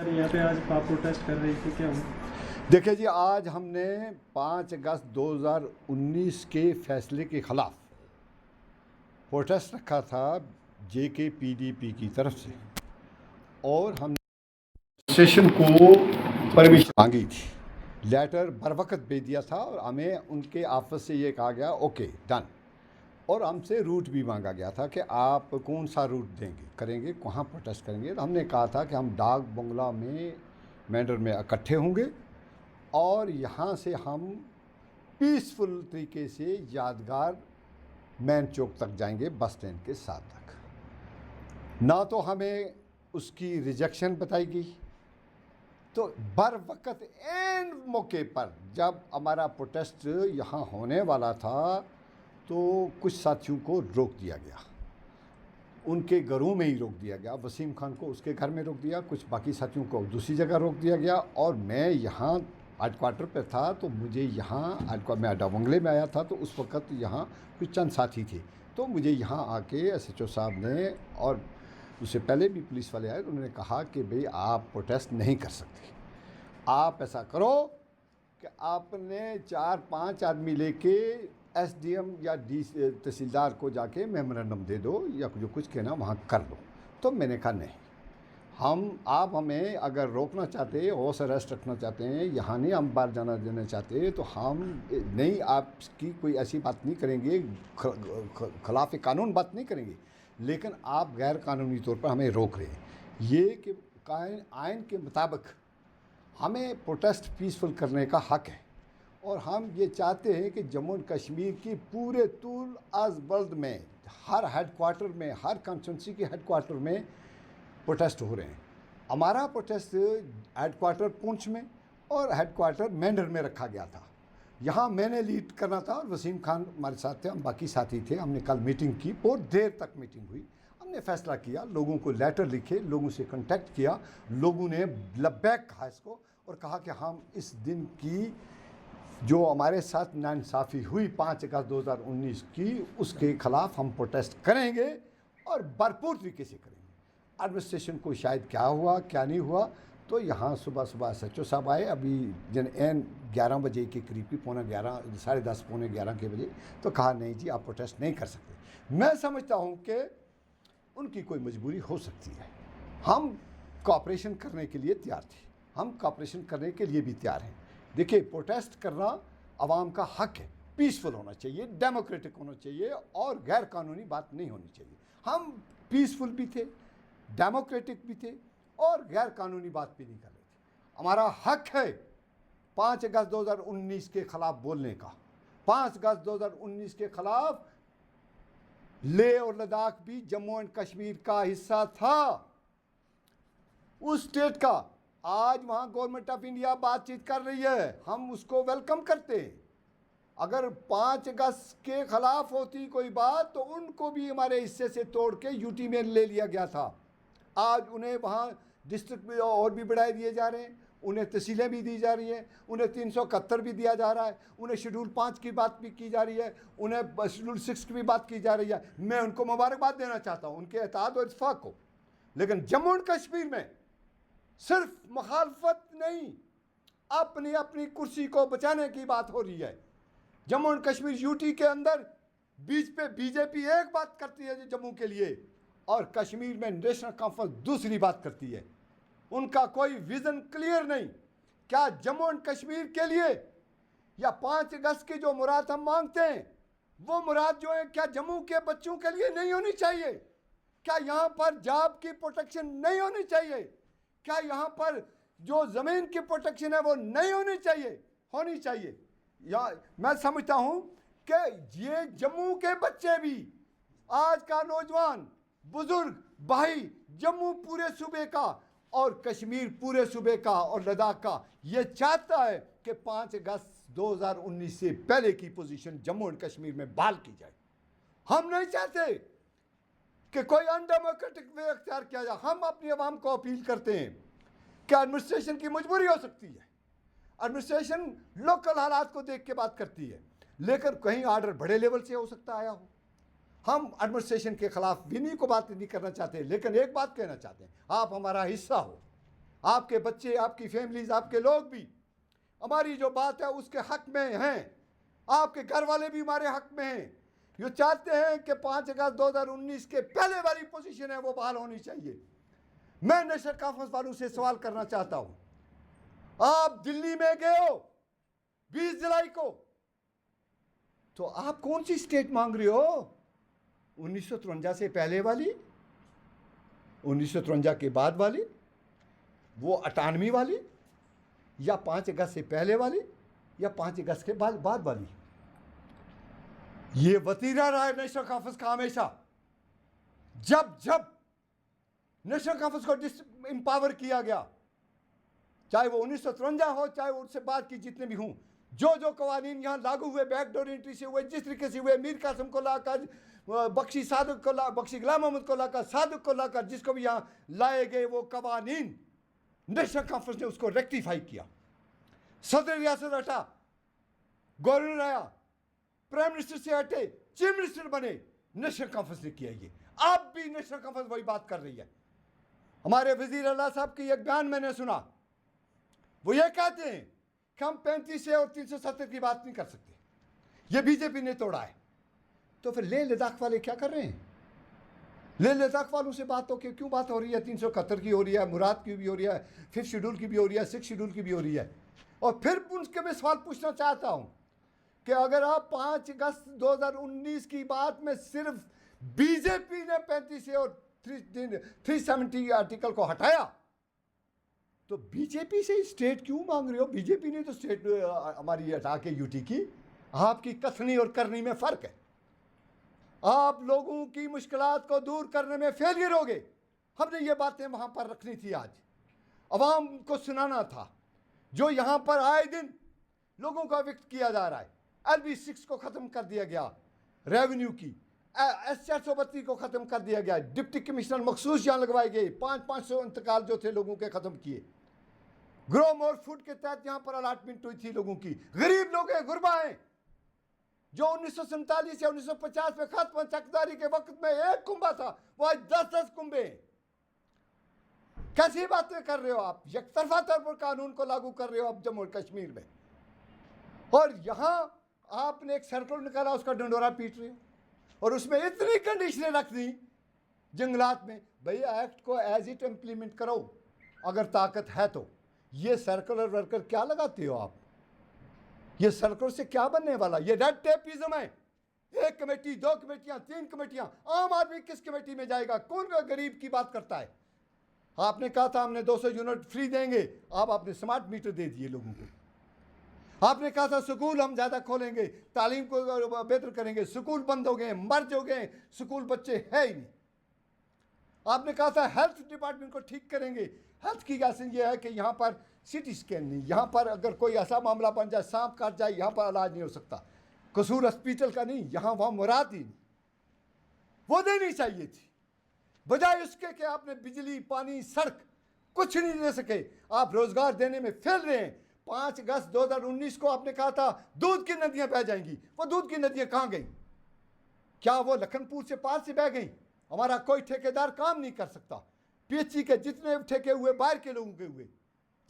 अरे यहाँ पे आज आप प्रोटेस्ट कर रही थी, क्या हुआ? देखिए जी, आज हमने 5 अगस्त 2019 के फैसले के खिलाफ प्रोटेस्ट रखा था JKPDP की तरफ से, और हम स्टेशन को परमिशन मांगी थी। लेटर बर वक्त भेज दिया था और हमें उनके ऑफिस से ये कहा गया ओके डन, और हमसे रूट भी मांगा गया था कि आप कौन सा रूट देंगे करेंगे, कहाँ प्रोटेस्ट करेंगे। तो हमने कहा था कि हम डाक बंगला में मैंडर में इकट्ठे होंगे और यहाँ से हम पीसफुल तरीके से यादगार मैन चौक तक जाएंगे, बस स्टैंड के साथ तक। ना तो हमें उसकी रिजेक्शन बताई गई, तो बर वक्त एंड मौके पर जब हमारा प्रोटेस्ट यहाँ होने वाला था तो कुछ साथियों को रोक दिया गया, उनके घरों में ही रोक दिया गया। वसीम खान को उसके घर में रोक दिया, कुछ बाकी साथियों को दूसरी जगह रोक दिया गया। और मैं यहाँ हेडक्वार्टर पर था, तो मुझे यहाँ मैं अड्डा बंगले में आया था, तो उस वक्त यहाँ कुछ चंद साथी थे, तो मुझे यहाँ आके SHO साहब ने, और उससे पहले भी पुलिस वाले आए, तो उन्होंने कहा कि भाई आप प्रोटेस्ट नहीं कर सकते, आप ऐसा करो कि आपने 4-5 आदमी लेके SDM या तहसीलदार को जाके मेमोरेंडम दे दो, या जो कुछ कहना वहाँ कर लो। तो मैंने कहा नहीं, आप हमें अगर रोकना चाहते, हाउस अरेस्ट रखना चाहते हैं, यहाँ नहीं हम बाहर जाना देना चाहते, तो हम नहीं, आपकी कोई ऐसी बात नहीं करेंगे, खिलाफ कानून बात नहीं करेंगे, लेकिन आप गैर कानूनी तौर पर हमें रोक रहे हैं। ये कि आइन के मुताबिक हमें प्रोटेस्ट पीसफुल करने का हक है, और हम ये चाहते हैं कि जम्मू एंड कश्मीर की पूरे तूल आज बल्द में हर हेडक्वार्टर में, हर कंस्टिट्यूंसी के हेडक्वार्टर में प्रोटेस्ट हो रहे हैं। हमारा प्रोटेस्ट हेडक्वार्टर पुंछ में और हेडक्वार्टर मेंढर में रखा गया था। यहाँ मैंने लीड करना था और वसीम खान हमारे साथ थे, हम बाकी साथी थे। हमने कल मीटिंग की, बहुत देर तक मीटिंग हुई। हमने फैसला किया, लोगों को लेटर लिखे, लोगों से कांटेक्ट किया, लोगों ने लब्बैक कहा इसको, और कहा कि हम इस दिन की जो हमारे साथ नाइंसाफ़ी हुई 5 अगस्त 2019 की, उसके खिलाफ हम प्रोटेस्ट करेंगे और भरपूर तरीके से करेंगे। एडमिनिस्ट्रेशन को शायद क्या हुआ क्या नहीं हुआ, तो यहाँ सुबह SHO साहब आए, अभी एन 11 बजे के करीब ही, 11:15, 10:30, 11:15 के बजे, तो कहा नहीं जी आप प्रोटेस्ट नहीं कर सकते। मैं समझता हूँ कि उनकी कोई मजबूरी हो सकती है। हम कोऑपरेशन करने के लिए तैयार थे, हम कोऑपरेशन करने के लिए भी तैयार हैं। देखिए, प्रोटेस्ट करना आवाम का हक है, पीसफुल होना चाहिए, डेमोक्रेटिक होना चाहिए, और गैर कानूनी बात नहीं होनी चाहिए। हम पीसफुल भी थे, डेमोक्रेटिक भी थे, और गैर कानूनी बात भी नहीं कर रहे थे। हमारा हक है 5 अगस्त 2019 के खिलाफ बोलने का। 5 अगस्त 2019 के खिलाफ लेह और लद्दाख भी जम्मू एंड कश्मीर का हिस्सा था, उस स्टेट का। आज वहाँ गवर्नमेंट ऑफ इंडिया बातचीत कर रही है, हम उसको वेलकम करते हैं। अगर 5 अगस्त के खिलाफ होती कोई बात, तो उनको भी हमारे हिस्से से तोड़ के यूटी में ले लिया गया था। आज उन्हें वहाँ डिस्ट्रिक्ट में और भी बढ़ाए दिए जा रहे हैं, उन्हें तहसीलें भी दी जा रही हैं, उन्हें 371 भी दिया जा रहा है, उन्हें शेड्यूल 5 की बात भी की जा रही है, उन्हें शेड्यूल 6 की भी बात की जा रही है। मैं उनको मुबारकबाद देना चाहता हूँ, उनके इत्तेहाद और इत्तेफाक को। लेकिन जम्मू एंड कश्मीर में सिर्फ मुखालफत नहीं, अपनी अपनी कुर्सी को बचाने की बात हो रही है। जम्मू एंड कश्मीर यूटी के अंदर बीच पे बीजेपी एक बात करती है जम्मू के लिए, और कश्मीर में नेशनल कॉन्फ्रेंस दूसरी बात करती है। उनका कोई विजन क्लियर नहीं। क्या जम्मू एंड कश्मीर के लिए, या 5 अगस्त की जो मुराद हम मांगते हैं, वो मुराद जो है, क्या जम्मू के बच्चों के लिए नहीं होनी चाहिए? क्या यहाँ पर जॉब की प्रोटेक्शन नहीं होनी चाहिए? क्या यहाँ पर जो ज़मीन की प्रोटेक्शन है वो नहीं होनी चाहिए? होनी चाहिए। या मैं समझता हूँ कि ये जम्मू के बच्चे भी, आज का नौजवान, बुजुर्ग, भाई, जम्मू पूरे सूबे का और कश्मीर पूरे सूबे का और लद्दाख का, ये चाहता है कि 5 अगस्त 2019 से पहले की पोजीशन जम्मू एंड कश्मीर में बहाल की जाए। हम नहीं चाहते कि कोई अनडेमोक्रेटिक वे अख्तियार किया जाए। हम अपनी आवाम को अपील करते हैं कि एडमिनिस्ट्रेशन की मजबूरी हो सकती है, एडमिनिस्ट्रेशन लोकल हालात को देख के बात करती है, लेकिन कहीं आर्डर बड़े लेवल से हो सकता आया हो। हम एडमिनिस्ट्रेशन के खिलाफ विनी को बात नहीं करना चाहते, लेकिन एक बात कहना चाहते हैं, आप हमारा हिस्सा हो, आपके बच्चे, आपकी फैमिलीज, आपके लोग भी हमारी जो बात है उसके हक में हैं। आपके घर वाले भी हमारे हक में हैं। ये चाहते हैं कि 5 अगस्त 2019 के पहले वाली पोजीशन है वो बहाल होनी चाहिए। मैं नेशनल कॉन्फ्रेंस वालों से सवाल करना चाहता हूं, आप दिल्ली में गए हो 20 जुलाई को, तो आप कौन सी स्टेट मांग रहे हो? 1953 से पहले वाली, 1953 के बाद वाली, वो 98 वाली, या 5 अगस्त से पहले वाली, या 5 अगस्त के बाद वाली? ये वतीरा रहा है नेशनल कॉन्फ्रेंस का हमेशा। जब जब नेशनल कॉन्फ्रेंस को एम्पावर किया गया, चाहे वो 1953 हो, चाहे उससे बाद की जितने भी हों, जो जो कवानीन यहाँ लागू हुए, बैकडोर एंट्री से हुए, जिस तरीके से हुए, मीर कासिम को लाकर, बख्शी सादक को बख्शी गुलाम मोहम्मद को लाकर, सादक को लाकर, जिसको भी यहाँ लाए गए, वो कवानीन नेशनल कॉन्फ्रेंस ने उसको रेक्टिफाई किया। सदर रियासत हटा, गवर्नर आया, प्राइम मिनिस्टर से हटे, चीफ मिनिस्टर बने, नेशनल कॉन्फ्रेंस ने किया ये। अब भी नेशनल कॉन्फ्रेंस वही बात कर रही है। हमारे वजीर अल्लाह साहब की एक बयान मैंने सुना, वो ये कहते हैं कि हम 35 से और 370 की बात नहीं कर सकते, ये बीजेपी ने तोड़ा है। तो फिर लेह लद्दाख वाले क्या कर रहे हैं? लेह लद्दाख वालों से बात हो के क्यों बात हो रही है? 371 की हो रही है, मुराद की भी हो रही है, 5th शेड्यूल की भी हो रही है, 6th शेड्यूल की भी हो रही है। और फिर उनके मैं सवाल पूछना चाहता हूं कि अगर आप 5 अगस्त 2019 की बात में सिर्फ बीजेपी ने 35 से और 370 आर्टिकल को हटाया, तो बीजेपी से स्टेट क्यों मांग रहे हो? बीजेपी ने तो स्टेट हमारी हटा के यूटी की। आपकी कथनी और करनी में फर्क है। आप लोगों की मुश्किलात को दूर करने में फेलियर हो गए। हमने ये बातें वहां पर रखनी थी, आज अवाम को सुनाना था। जो यहां पर आए दिन लोगों को व्यक्त किया जा रहा है, LB6 को खत्म कर दिया गया, रेवेन्यू की S432 को खत्म कर दिया गया, डिप्टी कमिश्नर मखसूस यहाँ लगवाए गए, 500 इंतकाल जो थे लोगों के खत्म किए, ग्रो मोर फूड के तहत यहाँ पर अलाटमेंट हुई थी लोगों की। गरीब लोग हैं, गुरबा हैं, जो 1947 या 1950 में खात्मा चकदारी के वक्त में एक कुंभा था, वो आज 10-10 कुंभे हैं। कैसी बातें कर रहे हो आप? एकतरफा तौर पर कानून को लागू कर रहे हो आप जम्मू और कश्मीर में, और यहां आपने एक सर्कल निकाला, उसका डंडोरा पीट रहे हो, और उसमें इतनी कंडीशनें रख दी जंगलात में। भैया एक्ट को एज इट इम्प्लीमेंट करो अगर ताकत है तो। ये सर्कुलर वर्कर क्या लगाते हो आप? ये सर्कुलर से क्या बनने वाला? ये रेड टेपिज्म है। 1 कमेटी, 2 कमेटियां, 3 कमेटियां, आम आदमी किस कमेटी में जाएगा? कौन गरीब की बात करता है? आपने कहा था हमने 200 यूनिट फ्री देंगे, आपने स्मार्ट मीटर दे दिए लोगों को। आपने कहा था स्कूल हम ज़्यादा खोलेंगे, तालीम को बेहतर करेंगे, स्कूल बंद हो गए, मर्ज हो गए, स्कूल बच्चे है ही नहीं। आपने कहा था हेल्थ डिपार्टमेंट को ठीक करेंगे। हेल्थ की कैसे ये है कि यहाँ पर सिटी स्कैन नहीं, यहाँ पर अगर कोई ऐसा मामला बन जाए, सांप काट जाए, यहाँ पर इलाज नहीं हो सकता। कसूर हॉस्पिटल का नहीं, यहाँ वहाँ मुराद ही नहीं, वो देनी चाहिए थी। बजाय उसके कि आपने बिजली, पानी, सड़क कुछ नहीं दे सके, आप रोजगार देने में फेल रहे हैं। 5 अगस्त 2019 को आपने कहा था दूध की नदियां बह जाएंगी, वो दूध की नदियां कहाँ गई? क्या वो लखनपुर से पार से बह गई? हमारा कोई ठेकेदार काम नहीं कर सकता। PHC के जितने ठेके हुए बाहर के लोगों के हुए,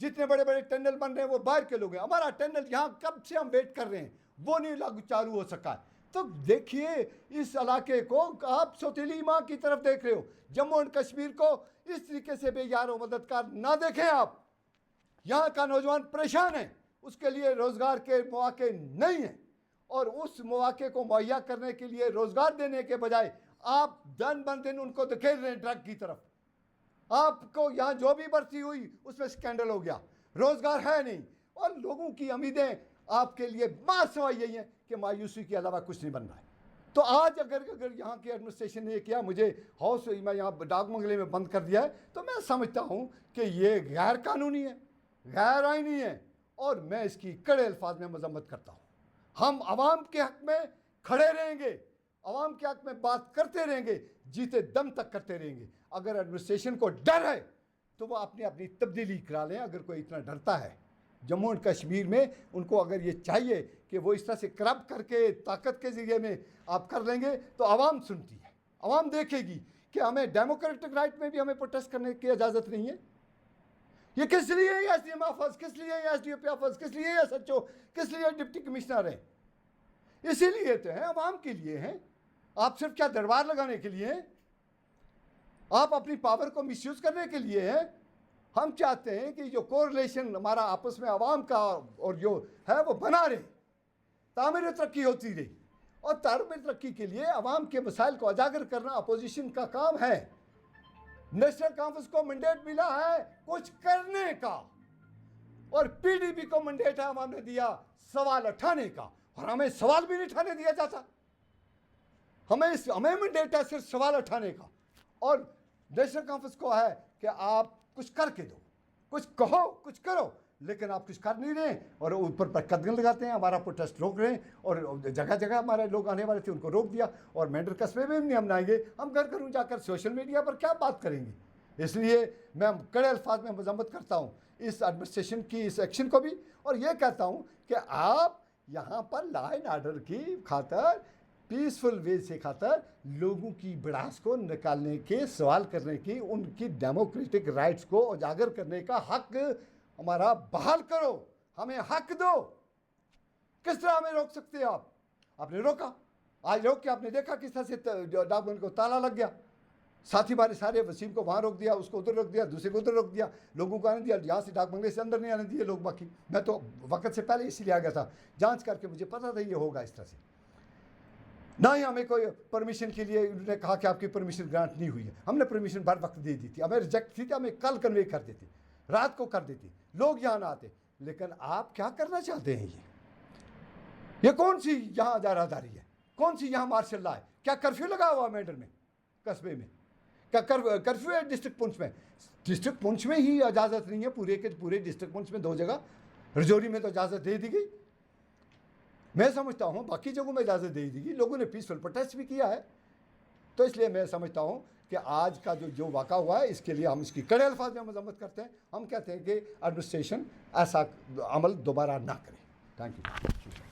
जितने बड़े बड़े टनल बन रहे हैं वो बाहर के लोग हैं। हमारा टनल यहाँ कब से हम वेट कर रहे हैं, वो नहीं लागू चालू हो सका। तो देखिए इस इलाके को आप सौतेली माँ की तरफ देख रहे हो। जम्मू एंड कश्मीर को इस तरीके से बेयार और मददगार ना देखें आप। यहाँ का नौजवान परेशान है, उसके लिए रोजगार के मौके नहीं हैं, और उस मौके को मुहैया करने के लिए रोजगार देने के बजाय आप दिन ब दिन उनको धकेल रहे हैं ड्रग की तरफ। आपको यहाँ जो भी भर्ती हुई उसमें स्कैंडल हो गया, रोजगार है नहीं, और लोगों की उम्मीदें आपके लिए बस सवाई यही है कि मायूसी के अलावा कुछ नहीं बन रहा है। तो आज अगर यहाँ की एडमिनिस्ट्रेशन ने किया, मुझे हाउस में यहाँ डाक बंगले में बंद कर दिया है, तो मैं समझता हूँ कि ये गैर कानूनी है, गैर आईनी है, और मैं इसकी कड़े अल्फाज में मजम्मत करता हूँ। हम आवाम के हक में खड़े रहेंगे, आवाम के हक में बात करते रहेंगे, जीते दम तक करते रहेंगे। अगर एडमिनिस्ट्रेशन को डर है तो वो अपनी तब्दीली करा लें। अगर कोई इतना डरता है जम्मू एंड कश्मीर में, उनको अगर ये चाहिए कि वो इस तरह से करप्ट करके ताकत के जरिए में आप कर लेंगे, तो आवाम सुनती है, आवाम देखेगी कि हमें डेमोक्रेटिक राइट में भी हमें प्रोटेस्ट करने की इजाज़त नहीं है। ये किस लिए एसडीएम ऑफिस, किस लिए एसडीओपी ऑफिस, किस लिए एसएचओ, किस लिए डिप्टी कमिश्नर है? इसीलिए तो है, आवाम के लिए हैं। आप सिर्फ क्या दरबार लगाने के लिए हैं? आप अपनी पावर को मिसयूज करने के लिए हैं। हम चाहते हैं कि जो कोरिलेशन हमारा आपस में आवाम का और जो है वो बना रहे, तामीर तरक्की होती रही। और तामीर तरक्की के लिए आवाम के मसाइल को उजागर करना अपोजिशन का काम है। नेशनल कॉन्फ्रेंस को मैंडेट मिला है कुछ करने का, और पीडीपी को मैंडेट है आवाम ने दिया सवाल उठाने का, और हमें सवाल भी नहीं उठाने दिया जाता। हमें मैंडेट है सिर्फ सवाल उठाने का, और नेशनल कॉन्फ्रेंस को है कि आप कुछ करके दो, कुछ कहो, कुछ करो, लेकिन आप कुछ कर नहीं रहे और ऊपर पर कदम लगाते हैं, हमारा प्रोटेस्ट रोक रहे हैं। और जगह जगह हमारे लोग आने वाले थे उनको रोक दिया, और मेंढर कस्बे में भी नहीं हम आएंगे। हम घर घरों जाकर सोशल मीडिया पर क्या बात करेंगे? इसलिए मैं कड़े अल्फाज में मजम्मत करता हूँ इस एडमिनिस्ट्रेशन की इस एक्शन को भी, और ये कहता हूँ कि आप यहाँ पर लॉ एंड ऑर्डर की खातर, पीसफुल वे से खातर लोगों की भड़ास को निकालने के, सवाल करने की, उनकी डेमोक्रेटिक राइट्स को उजागर करने का हक हमारा बहाल करो, हमें हक दो। किस तरह हमें रोक सकते हैं आप? आपने रोका, आज रोक के आपने देखा किस तरह से डाक बंगले को ताला लग गया। साथी बारे सारे वसीम को वहाँ रोक दिया, उसको उधर रोक दिया, दूसरे को उधर रोक दिया, लोगों को आने दिया, यहाँ से डाक बंगले से अंदर नहीं आने दिए लोग। बाकी मैं तो वक्त से पहले इसीलिए आ गया था, जांच करके मुझे पता था ये होगा इस तरह से। ना ही हमें कोई परमिशन के लिए उन्होंने कहा कि आपकी परमिशन ग्रांट नहीं हुई है। हमने परमिशन बर वक्त दे दी थी, हमें रिजेक्ट थी, हमें कल कन्वे कर देती, रात को कर देती, लोग यहाँ ना आते। लेकिन आप क्या करना चाहते हैं? ये कौन सी यहाँ इजारादारी है? कौन सी यहाँ मार्शल लॉ है? क्या कर्फ्यू लगा हुआ मेंढर में, कस्बे में? क्या कर्फ्यू है डिस्ट्रिक्ट पुंछ में? डिस्ट्रिक्ट पुंछ में ही इजाज़त नहीं है, पूरे के पूरे डिस्ट्रिक्ट पुंछ में 2 जगह, रजौरी में तो इजाज़त दे दी गई। मैं समझता हूँ बाकी जगहों में इजाज़त दे दी गई, लोगों ने पीसफुल प्रोटेस्ट भी किया है। तो इसलिए मैं समझता हूँ कि आज का जो वाक़ा हुआ है, इसके लिए हम इसकी कड़े अल्फाज में मजम्मत करते हैं। हम कहते हैं कि एडमिनिस्ट्रेशन ऐसा अमल दोबारा ना करे। Thank you.